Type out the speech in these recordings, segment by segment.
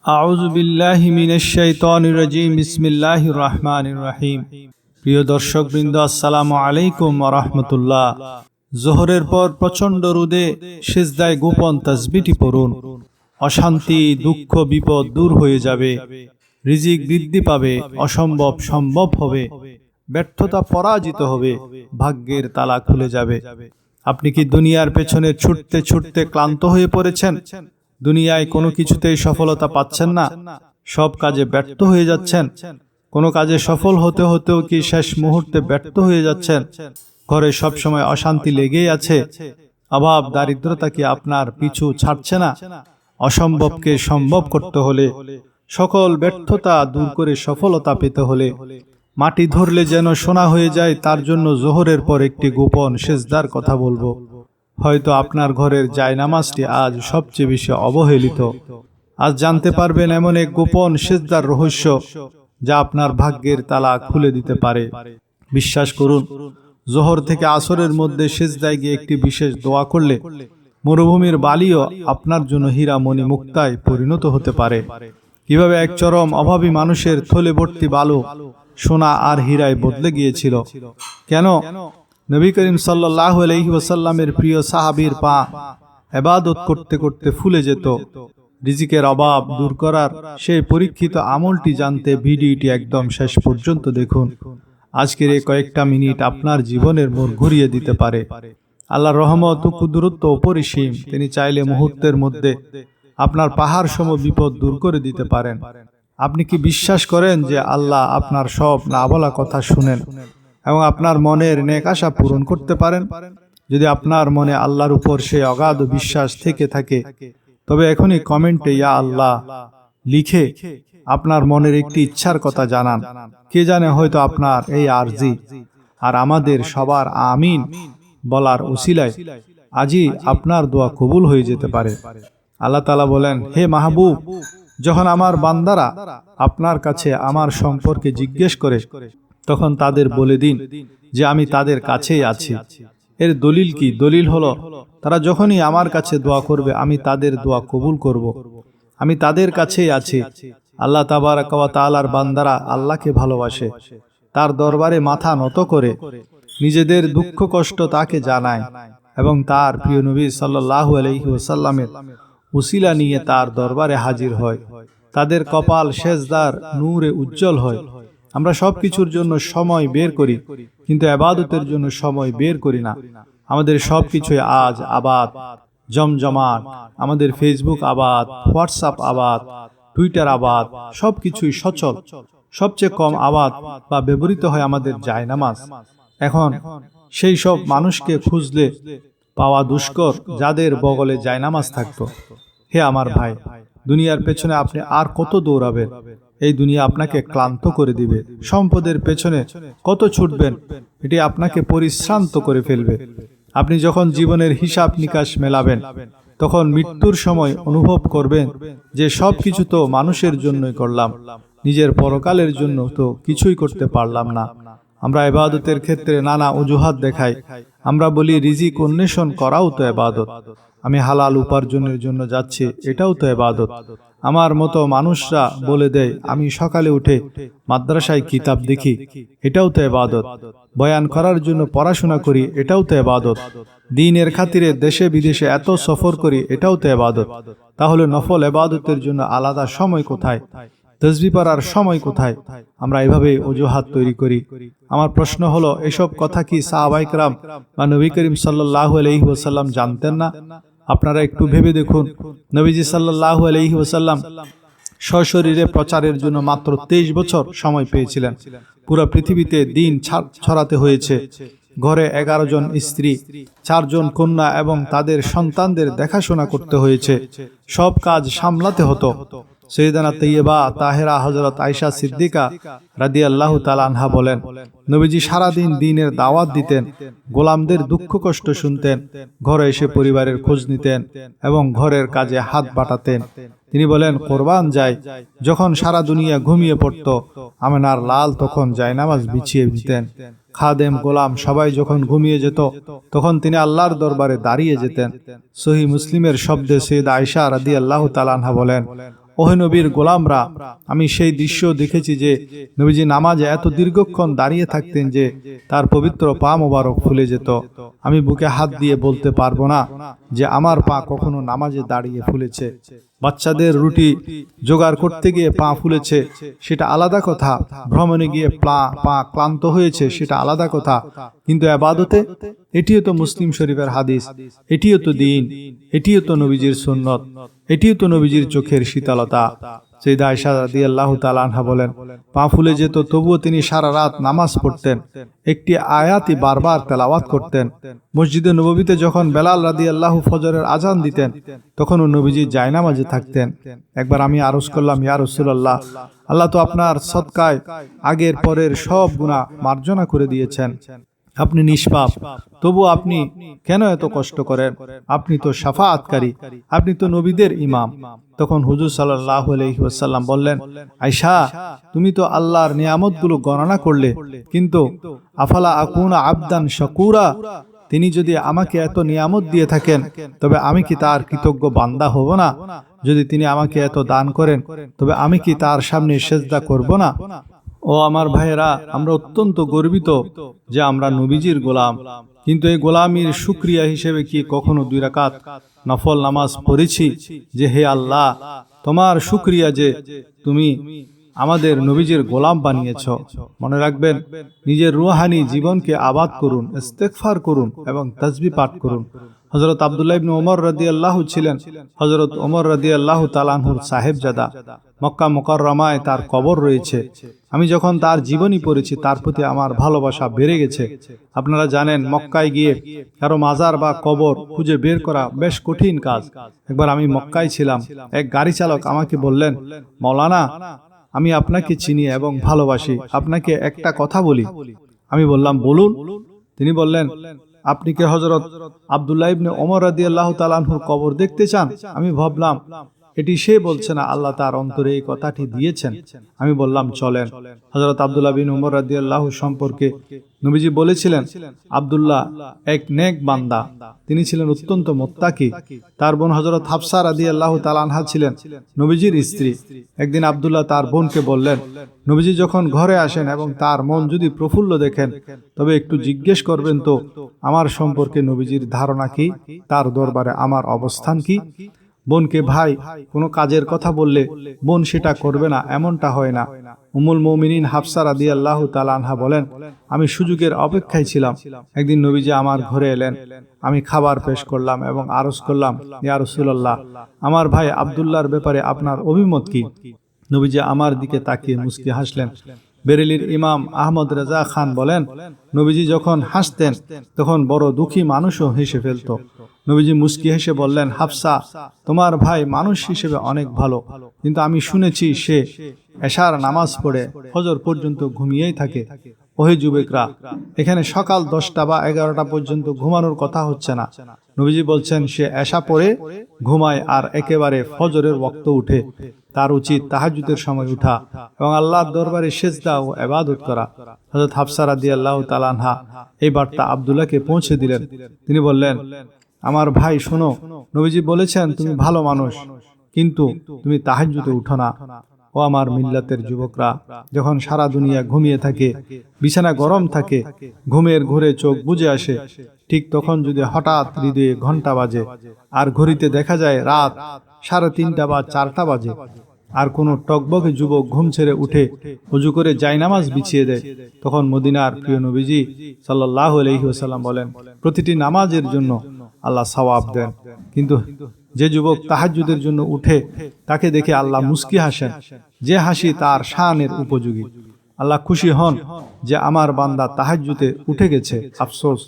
আউযু বিল্লাহি মিনাশ শাইতানির রাজিম। বিসমিল্লাহির রহমানির রহিম। প্রিয় দর্শকবৃন্দ, আসসালামু আলাইকুম ওয়া রাহমাতুল্লাহ। যোহরের পর প্রচণ্ড রোদে সিজদায় গোপন তাসবিহটি পড়ুন। অশান্তি, দুঃখ, বিপদ দূর হয়ে যাবে, রিজিক বৃদ্ধি পাবে, অসম্ভব সম্ভব হবে, ব্যর্থতা পরাজিত হবে, ভাগ্যের তালা খুলে যাবে। আপনি কি দুনিয়ার পেছনে ছুটতে ছুটতে ক্লান্ত হয়ে পড়েছেন? দুনিয়ায় কোনো কিছুতেই সফলতা পাচ্ছেন না, সব কাজে ব্যর্থ হয়ে যাচ্ছেন? কোনো কাজে সফল হতে হতেও কি শেষ মুহূর্তে ব্যর্থ হয়ে যাচ্ছেন? ঘরে সবসময় অশান্তি লেগেই আছে, অভাব দারিদ্রতা কি আপনার পিছু ছাড়ছে না? অসম্ভবকে সম্ভব করতে হলে, সকল ব্যর্থতা দূর করে সফলতা পেতে হলে, মাটি ধরলে যেন সোনা হয়ে যায়, তার জন্য যোহরের পর একটি গোপন সেজদার কথা বলবো। হয়তো আপনার ঘরের জায়নামাজটি আজ সবচেয়ে বেশি অবহেলিত। আজ জানতে পারবেন এমন এক গোপন সেজদার রহস্য, যা আপনার ভাগ্যের তালা খুলে দিতে পারে। বিশ্বাস করুন, যোহর থেকে আসরের মধ্যে সেজদায় গিয়ে একটি বিশেষ দোয়া করলে মরুভূমির বালিও আপনার জন্য হীরা মণি মুক্তায় পরিণত হতে পারে। কিভাবে এক চরম অভাবী মানুষের থলে ভর্তি বালু সোনা আর হীরায় বদলে গিয়েছিল। কেন? নবী করিম সাল্লাল্লাহু আলাইহি ওয়াসাল্লামের প্রিয় সাহাবীর পা ইবাদত করতে করতে ফুলে যেত। রিজিকের অভাব দূর করার সেই পরীক্ষিত আমলটি জানতে ভিডিওটি একদম শেষ পর্যন্ত দেখুন। আজকের এই কয়েকটা মিনিট আপনার জীবনের মোড় ঘুরিয়ে দিতে পারে। আল্লাহর রহমত ও কুদরত অপরিসীম। তিনি চাইলে মুহূর্তের মধ্যে আপনার পাহাড় সম বিপদ দূর করে দিতে পারেন। আপনি কি বিশ্বাস করেন যে আল্লাহ আপনার সব না বলা কথা শুনেন এবং আপনার মনের নেক আশা পূরণ করতে পারেন? যদি আপনার মনে আল্লাহর উপর সেই অগাধ বিশ্বাস থেকে থাকে, তবে এখনই কমেন্টে ইয়া আল্লাহ লিখে আপনার মনের একটি ইচ্ছার কথা জানান। কে জানে, হয়তো আপনার এই আরজি আর আমাদের সবার আমিন বলার উসিলায় আজই আপনার দোয়া কবুল হয়ে যেতে পারে। আল্লাহ তাআলা বলেন, হে মাহবুব, যখন আমার বান্দারা আপনার কাছে আমার সম্পর্কে জিজ্ঞেস করে, তখন তাদের বলে দিন যে আমি তাদের কাছেই আছি। এর দলিল কি? দলিল হলো, তারা যখনই আমার কাছে দোয়া করবে আমি তাদের দোয়া কবুল করব। আমি তাদের কাছেই আছি। আল্লাহ তাবারাক ওয়া তাআলার বান্দারা আল্লাহকে ভালোবাসে, তার দরবারে মাথা নত করে নিজেদের দুঃখ কষ্ট তাকে জানায় এবং তার প্রিয় নবী সাল্লাল্লাহু আলাইহি ওয়াসাল্লামের উসিলা নিয়ে তার দরবারে হাজির হয়। তাদের কপাল সেজদার নূরে উজ্জ্বল হয়। আমরা সব কিছুর জন্য সময় বের করি, কিন্তু ইবাদতের জন্য সময় বের করি না। আমাদের সব কিছুই আজ আবাদ, জমজমাট। আমাদের ফেসবুক আবাদ, হোয়াটসঅ্যাপ আবাদ, টুইটার আবাদ, সব কিছুই সচল। সবচেয়ে কম আবাদ বা ব্যবহৃত হয় আমাদের জায়নামাজ। এখন সেই সব মানুষকে খুঁজলে পাওয়া দুষ্কর, যাদের বগলে জায়নামাজ থাকতো। হে আমার ভাই, দুনিয়ার পেছনে আপনি আর কত দৌড়াবেন? এই দুনিয়া আপনাকে ক্লান্ত করে দিবে। সম্পদের পেছনে কত ছুটবেন? এটি আপনাকে পরিশ্রান্ত করে ফেলবে। আপনি যখন জীবনের হিসাব নিকাশ মেলাবেন, তখন মৃত্যুর সময় অনুভব করবেন যে সব কিছু তো মানুষের জন্যই করলাম, নিজের পরকালের জন্য তো কিছুই করতে পারলাম না। আমরা ইবাদতের ক্ষেত্রে নানা অজুহাত দেখাই। আমরা বলি রিজিক অন্বেষণ করাও তো ইবাদত, আমি হালাল উপার্জনের জন্য যাচ্ছি, এটাও তো ইবাদত। আমার মতো মানুষরা বলে দেয় আমি সকালে উঠে মাদ্রাসায় কিতাব দেখি, এটাও তো ইবাদত। বয়ান করার জন্য পড়াশোনা করি, এটাও তো ইবাদত। দ্বীনের খাতিরে দেশে বিদেশে এত সফর করি, এটাও তো ইবাদত। তাহলে নফল ইবাদতের জন্য আলাদা সময় কোথায়? তাসবিহ পড়ার সময় কোথায়? আমরা এভাবে অজুহাত তৈরি করি। আমার প্রশ্ন হলো, এসব কথা কি সাহাবায়ে কেরাম বা নবী করিম সাল্লাল্লাহু আলাইহি ওয়াসাল্লাম জানতেন না? আপনারা একটু ভেবে দেখুন, নবীজি সাল্লাল্লাহু আলাইহি ওয়াসাল্লাম সশরীরে প্রচারের জন্য মাত্র 23 বছর সময় পেয়েছিলেন। পুরো পৃথিবীতে দ্বীন ছড়াতে হয়েছে। ঘরে 11 জন স্ত্রী, 4 জন কন্যা এবং তাদের সন্তানদের দেখাশোনা করতে হয়েছে। সব কাজ সামলাতে হতো। সৈয়দানা তাইয়্যিবা তাহেরা হযরত আয়েশা সিদ্দিকা রাদিয়াল্লাহু তাআলা আনহা বলেন, নবীজি সারাদিন দ্বীনের দাওয়াত দিতেন, গোলামদের দুঃখ কষ্ট শুনতেন, ঘরে এসে পরিবারের খোঁজ নিতেন এবং ঘরের কাজে হাত বাটাতেন। তিনি বলেন, কোরবান যায়, যখন সারা দুনিয়া ঘুমিয়ে পড়ত, আমেনার লাল তখন জায়নামাজ বিছিয়ে দিতেন। খাদেম গোলাম সবাই যখন ঘুমিয়ে যেত, তখন তিনি আল্লাহর দরবারে দাঁড়িয়ে যেতেন। সহিহ মুসলিমের শব্দে সৈয়দা আয়েশা রাদিয়াল্লাহু তাআলা আনহা বলেন, ও ওহে নবীর গোলামরা, আমি সেই দৃশ্য দেখেছি যে নবীজি নামাজে এত দীর্ঘক্ষণ দাঁড়িয়ে থাকতেন যে তার পবিত্র পা মোবারক ফুলে যেত। আমি বুকে হাত দিয়ে বলতে পারবো না যে আমার পা কখনো নামাজে দাঁড়িয়ে ফুলেছে। বাচ্চাদের রুটি জোগাড় করতে গিয়ে পা ফুলেছে, সেটা আলাদা কথা। ভ্রমণে গিয়ে পা ক্লান্ত হয়েছে, সেটা আলাদা কথা। কিন্তু ইবাদতে, এটিও তো মুসলিম শরীফের হাদিস, এটিও তো দ্বীন, এটিও তো নবীজির সুন্নত, এটিও তো নবীজির চোখের শীতলতা। সাইয়্যিদা আয়েশা রাদিয়াল্লাহু তাআলা আনহা বলেন, পা ফুলে যেত, তবুও তিনি সারা রাত নামাজ পড়তেন, একটি আয়াতই বারবার তেলাওয়াত করতেন। মসজিদে নববীতে যখন বেলাল রাদিয়াল্লাহু ফজরের আজান দিতেন, তখনও নবীজি জায়নামাজে থাকতেন। একবার আমি আরজ করলাম, ইয়া রাসূলুল্লাহ, আল্লাহ তো আপনার সদকায় আগের পরের সব গুনাহ মার্জনা করে দিয়েছেন, আপনি নিষ্পাপ, তবু আপনি কেন এত কষ্ট করেন? আপনি তো শাফাআতকারী, আপনি তো নবীদের ইমাম। তখন হুজুর সাল্লাল্লাহু আলাইহি ওয়াসাল্লাম বললেন, আয়েশা, তুমি তো আল্লাহর নিয়ামতগুলো গণনা করলে, কিন্তু আফালা আকুনা আবদান শাকুরা, তিনি যদি আমাকে এত নিয়ামত দিয়ে থাকেন, তবে আমি কি তার কৃতজ্ঞ বান্দা হব না? যদি তিনি আমাকে এত দান করেন, তবে আমি কি তার সামনে সেজদা করব না? ও আমার ভাইয়েরা, আমরা অত্যন্ত গর্বিত যে আমরা নবীজির গোলাম, কিন্তু এই গোলামির শুকরিয়া হিসেবে কি কখনো 2 রাকাত নফল নামাজ পড়েছি যে হে আল্লাহ, তোমার শুকরিয়া যে তুমি আমাদের নবীজির গোলাম বানিয়েছ? মনে রাখবেন, নিজের রুহানি জীবনকে আবাদ করুন, ইস্তেগফার করুন এবং তাসবিহ পাঠ করুন। হযরত আব্দুল্লাহ ইবনে ওমর রাদিয়াল্লাহু ছিলেন হযরত ওমর রাদিয়াল্লাহু তাআলা আনহুর সাহেবজাদা। মক্কা মুকাররমায় তার কবর রয়েছে। আমি যখন তার জীবনী পড়েছি, তার প্রতি আমার ভালোবাসা বেড়ে গেছে। আপনারা জানেন, মক্কায় গিয়ে কারো মাজার বা কবর খুঁজে বের করা বেশ কঠিন কাজ। একবার আমি মক্কায় ছিলাম, এক গাড়ি চালক আমাকে বললেন, মাওলানা, আমি আপনাকে চিনি এবং ভালোবাসি, আপনাকে একটা কথা বলি। আমি বললাম, বলুন। তিনি বললেন, আপনি কি হযরত আব্দুল্লাহ ইবনে ওমর রাদিয়াল্লাহু তাআলা আনহুর কবর দেখতে চান? আমি ভাবলাম এটি সে বলছে না, আল্লাহ তার অন্তরে এই কথাটি দিয়েছেন। আমি বললাম, চলেন। হযরত আব্দুল্লাহ বিন ওমর রাদিয়াল্লাহু সম্পর্কে নবীজি বলেছিলেন, আব্দুল্লাহ এক নেক বান্দা, তিনি ছিলেন অত্যন্ত মুত্তাকি। তার বোন হযরত হাফসা রাদিয়াল্লাহু তাআলা আনহা ছিলেন নবীজির স্ত্রী। একদিন আব্দুল্লাহ তার বোনকে বললেন, নবীজি যখন ঘরে আসেন এবং তার মন যদি প্রফুল্ল দেখেন, তবে একটু জিজ্ঞেস করবেন তো আমার সম্পর্কে নবীজির ধারণা কি, তার দরবারে আমার অবস্থান কি। বোনকে ভাই কোনো কাজের কথা বললে বোন সেটা করবে না, এমনটা হয় না। উম্মুল মুমিনিন হাফসা রাদিয়াল্লাহু তাআলা আনহা বলেন, আমি সুযোগের অপেক্ষায় ছিলাম। একদিন নবীজি আমার ঘরে এলেন, আমি খাবার পেশ করলাম এবং আরজ করলাম, ইয়া রাসূলুল্লাহ, আমার ভাই আব্দুল্লাহর ব্যাপারে আপনার অভিমত কি? নবীজি আমার দিকে তাকিয়ে মুস্কি হাসলেন। বেরেলির ইমাম আহমদ রেজা খান বলেন, নবীজি যখন হাসতেন তখন বড় দুঃখী মানুষও হেসে ফেলত। নবীজি মুস্কি হেসে বললেন, হাফসা, তোমার ভাই মানুষ হিসেবে অনেক ভালো, কিন্তু আমি শুনেছি সে এশার নামাজ পড়ে ফজর পর্যন্ত ঘুমিয়েই থাকে। ওহে যুবকরা, এখানে সকাল 10টা বা 11টা পর্যন্ত ঘুমানোর কথা হচ্ছে না। নবীজি বলছেন সে এশা পড়ে ঘুমায় আর একেবারে ফজরের ওয়াক্ত উঠে। তার উচিত তাহাজ্জুদের সময় উঠা এবং আল্লাহর দরবারে সেজদা ও ইবাদত করা। হযরত হাফসা রাদিয়াল্লাহু তাআলা আনহা এই বার্তা আব্দুল্লাহকে পৌঁছে দিলেন। তিনি বললেন, আমার ভাই শোনো, নবীজি বলেছেন তুমি ভালো মানুষ, কিন্তু তুমি তাহাজ্জুদে উঠো না। ও আমার মিল্লাতের যুবকরা, যখন সারা দুনিয়া ঘুমিয়ে থাকে, বিছানা গরম থাকে, ঘুমের ঘোরে চোখ বুজে আসে, ঠিক তখন যদি হঠাৎ হৃদয়ে ঘন্টা বাজে আর ঘড়িতে দেখা যায় রাত 3:30 বা 4টা বাজে, আর কোনো টকবকে যুবক ঘুম ছেড়ে উঠে ওযু করে জায়নামাজ বিছিয়ে দেয়, তখন মদিনার প্রিয় নবীজি সাল্লাল্লাহু আলাইহি ওয়াসাল্লাম বলেন, প্রতিটি নামাজের জন্য আল্লাহ সওয়াব দেন। কিন্তু যে যুবক তাহাজ্জুদের জন্য উঠে, তাকে দেখে আল্লাহ মুস্কি হাসেন, যে হাসি তার শানের উপযোগী। আল্লাহ খুশি হন যে আমার বান্দা তাহাজ্জুদে উঠে গেছে। আফসোস,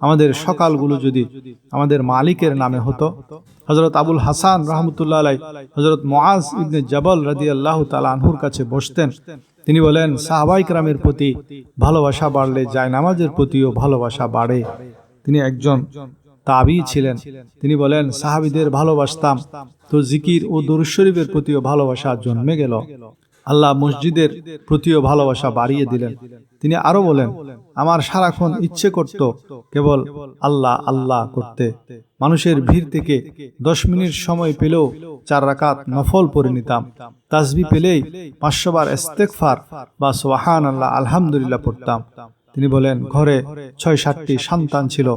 আমাদের সকালগুলো যদি আমাদের মালিকের নামে হতো। হযরত আবুল হাসান রাহমাতুল্লাহ আলাইহি হযরত মুআজ ইবনে জাবাল রাদিয়াল্লাহু তাআলা আনহুর কাছে বসতেন। তিনি বলেন, সাহাবায়ে কেরামের প্রতি ভালোবাসা বাড়লে জায়নামাজের প্রতিও ভালোবাসা বাড়ে। তিনি একজন তাবী ছিলেন। তিনি বলেন, সাহাবীদের ভালোবাসতাম তো জিকির ও দুরূদ শরীফের প্রতিও ভালোবাসা জন্মে গেল। আল্লাহ মসজিদের প্রতিও ভালোবাসা বাড়িয়ে দিলেন। তিনি আরো বলেন, আমার সারাক্ষণ ইচ্ছে করত কেবল আল্লাহ আল্লাহ করতে। মানুষের ভিড় থেকে 10 মিনিট সময় পেলেও 4 রাকাত নফল পড়ে নিতাম। তাসবিহ পেলেই 500 বার ইস্তেগফার বা সুবহানাল্লাহ আলহামদুলিল্লাহ পড়তাম। তিনি বলেন, ঘরে 6-7টি সন্তান ছিল,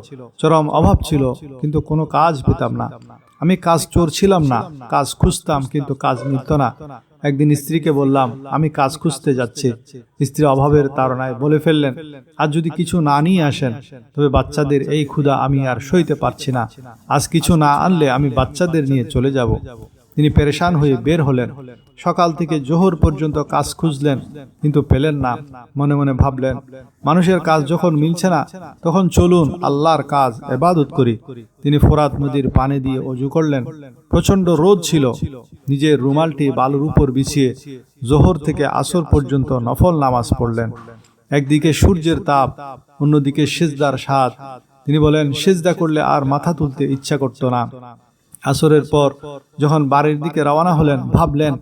চরম অভাব ছিল, কিন্তু কোনো কাজ পেতাম না। আমি কাজ চোর ছিলাম না, কাজ খুঁজতাম, কিন্তু কাজ মিলত না। একদিন স্ত্রীকে বললাম, আমি কাজ খুঁজতে যাচ্ছি। স্ত্রী অভাবের তাড়নায় বলে ফেললেন, আজ যদি কিছু না নিয়ে আসেন তবে বাচ্চাদের এই ক্ষুধা আমি আর সইতে পারছি না। আজ কিছু না আনলে আমি বাচ্চাদের নিয়ে চলে যাব। তিনি পেরেশান হয়ে বের হলেন। সকাল থেকে জোহর পর্যন্ত কাজ খুঁজলেন, কিন্তু পেলেন না। মনে মনে ভাবলেন, মানুষের কাজ যখন মিলছে না, তখন চলুন আল্লাহর কাজ ইবাদত করি। তিনি ফোরাত নদীর পানি দিয়ে ওযু করলেন। প্রচন্ড রোদ ছিল। নিজের রুমালটি বালুর উপর বিছিয়ে জোহর থেকে আসর পর্যন্ত নফল নামাজ পড়লেন। একদিকে সূর্যের তাপ, অন্যদিকে সিজদার স্বাদ। তিনি বলেন, সিজদা করলে আর মাথা তুলতে ইচ্ছা করত না। আসরের পর যখন বাড়ির দিকে রওনা হলেন, ভাবলেন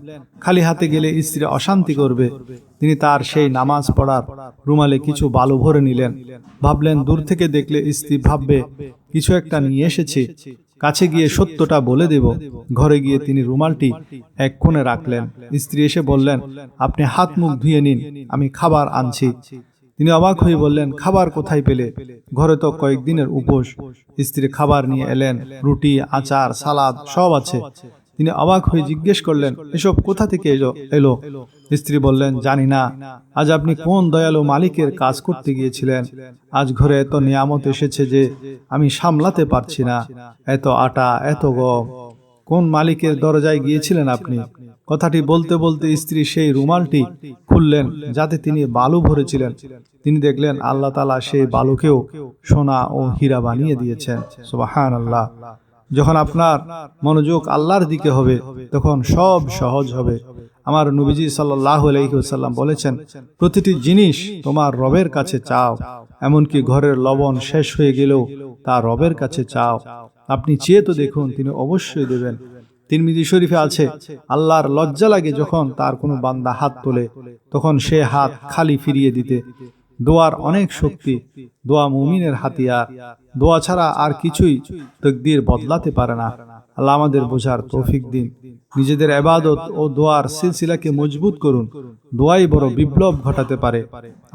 খালি হাতে গেলে স্ত্রী অশান্তি করবে। তিনি তার সেই নামাজ পড়ার রুমালে কিছু বালু ভরে নিলেন। ভাবলেন, দূর থেকে দেখলে স্ত্রী ভাববে কিছু একটা নিয়ে এসেছি, কাছে গিয়ে সত্যটা বলে দেব। ঘরে গিয়ে তিনি রুমালটি এক কোণে রাখলেন। স্ত্রী এসে বললেন, আপনি হাত মুখ ধুয়ে নিন, আমি খাবার আনছি। তিনি অবাক হয়ে বললেন, খাবার কোথায় পেলে? ঘরে তো কয়েকদিনের উপোস। স্ত্রী খাবার নিয়ে এলেন, রুটি, আচার, সালাদ সব আছে। তিনি অবাক হয়ে জিজ্ঞেস করলেন, এসব কোথা থেকে এলো? স্ত্রী বললেন, জানি না। আজ আপনি কোন দয়ালু মালিকের কাজ করতে গিয়েছিলেন? আজ ঘরে এত নিয়ামত এসেছে যে আমি সামলাতে পারছি না। এত আটা, এত গম। কোন মালিকের দরজায় গিয়েছিলেন আপনি? কথাটি বলতে বলতে স্ত্রী সেই রুমালটি খুললেন যাতে তিনি বালু ভরেছিলেন। তিনি দেখলেন আল্লাহ তাআলা সেই বালুকেও সোনা ও হীরা বানিয়ে দিয়েছেন। সুবহানাল্লাহ। যখন আপনার মনোযোগ আল্লাহর দিকে হবে, তখন সব সহজ হবে। আমার নবীজি সাল্লাল্লাহু আলাইহি ওয়াসাল্লাম বলেছেন, প্রতিটি জিনিস তোমার রবের কাছে চাও, এমনকি ঘরের লবণ শেষ হয়ে গেলেও তা রবের কাছে চাও। আপনি চেয়ে তো দেখুন, তিনি অবশ্যই দেবেন। তিরমিজি শরীফে আছে, আল্লাহর লজ্জা লাগে যখন তার কোনো বান্দা হাত তোলে, তখন সে হাত খালি ফিরিয়ে দিতে। দোয়ার অনেক শক্তি। দোয়া মুমিনের হাতিয়ার। দোয়া ছাড়া আর কিছুই তাকদীর বদলাতে পারে না। আল্লাহ আমাদের বোঝার তৌফিক দিন। নিজেদের ইবাদত ও দোয়ার সিলসিলাকে মজবুত করুন। দোয়াই বড় বিপ্লব ঘটাতে পারে।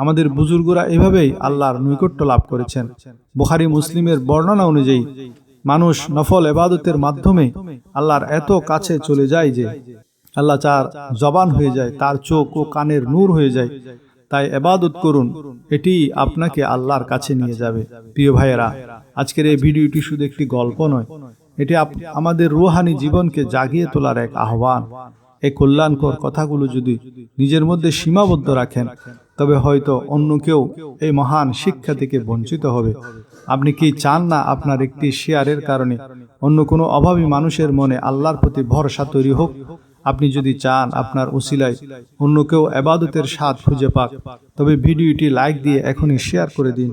আমাদের বুজুর্গরা এভাবেই আল্লাহর নৈকট্য লাভ করেছেন। বুখারী মুসলিমের বর্ণনা অনুযায়ী মানুষ নফল ইবাদতের মাধ্যমে আল্লাহর এত কাছে চলে যায় যে আল্লাহ তার জবান হয়ে যায়, তার চোখ ও কানের নূর হয়ে যায়। তাই ইবাদত করুন, এটি আপনাকে আল্লাহর কাছে নিয়ে যাবে। প্রিয় ভাইয়েরা, আজকের এই ভিডিওটি শুধু একটি গল্প নয়, এটি আমাদের রূহানি জীবনকে জাগিয়ে তোলার এক আহ্বান। এই কল্যাণকর কথাগুলো যদি নিজের মধ্যে সীমাবদ্ধ রাখেন, তবে হয়তো অন্য কেউ এই মহান শিক্ষা থেকে বঞ্চিত হবে। আপনি কি চান না আপনার একটি শেয়ারের কারণে অন্য কোনো অভাবী মানুষের মনে আল্লাহর প্রতি ভরসা তৈরি হোক? আপনি যদি চান আপনার উসিলায় অন্য কেউ ইবাদতের স্বাদ খুঁজে পাক, তবে ভিডিওটি লাইক দিয়ে এখনই শেয়ার করে দিন।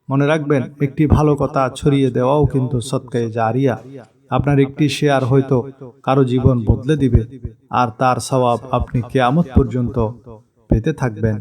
মনে রাখবেন, একটি ভালো কথা ছড়িয়ে দেওয়াও কিন্তু সদকায়ে জারিয়া। আপনার একটি শেয়ার হয়তো কারো জীবন বদলে দিবে, আর তার সওয়াব আপনি কিয়ামত পর্যন্ত পেতে থাকবেন।